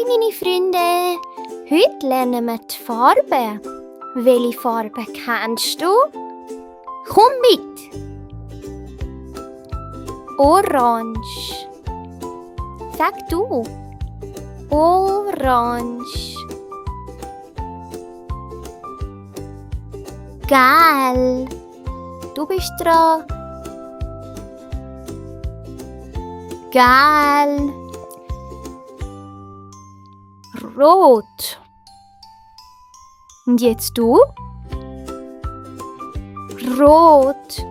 Hi meine Freunde! Heute lernen wir die Farben. Welche Farben kennst du? Komm mit! Orange. Sag du. Orange. Gelb. Du bist dran. Gelb. Rot. Und jetzt du? Rot.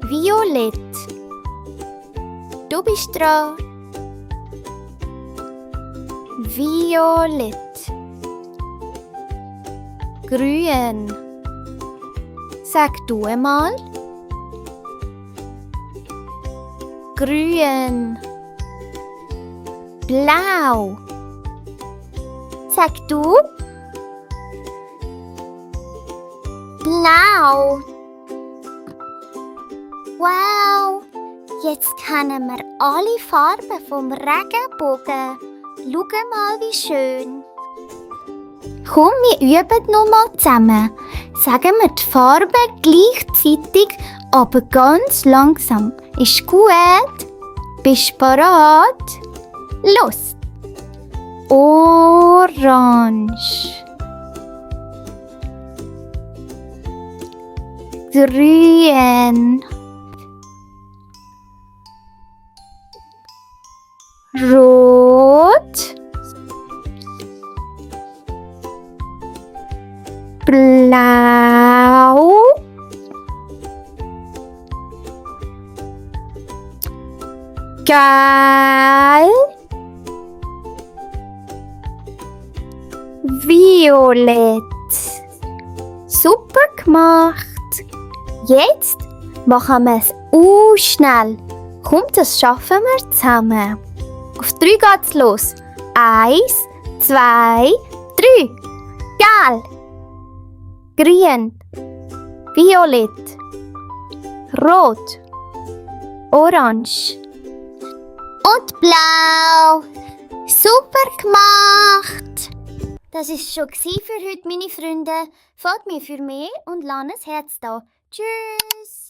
Violett. Du bist dran. Violett. Grün. Sag du einmal. Grün. Blau. Sag du. Blau. Wow, jetzt kennen wir alle Farben vom Regenbogen. Schau mal, wie schön. Komm, wir üben noch mal zusammen. Sagen wir die Farben gleichzeitig, aber ganz langsam. Ist gut? Bist du bereit? Los! Orange. Grün. Rot. Blau. Gelb. Violett. Super gemacht. Jetzt machen wir es schnell. Komm, das schaffen wir zusammen. Auf 3 geht's los. 1, 2, 3. Gelb. Grün. Violett. Rot. Orange. Und blau. Super gemacht. Das ist schon für heute, meine Freunde. Folgt mir für mehr und lasst ein Herz da. Tschüss.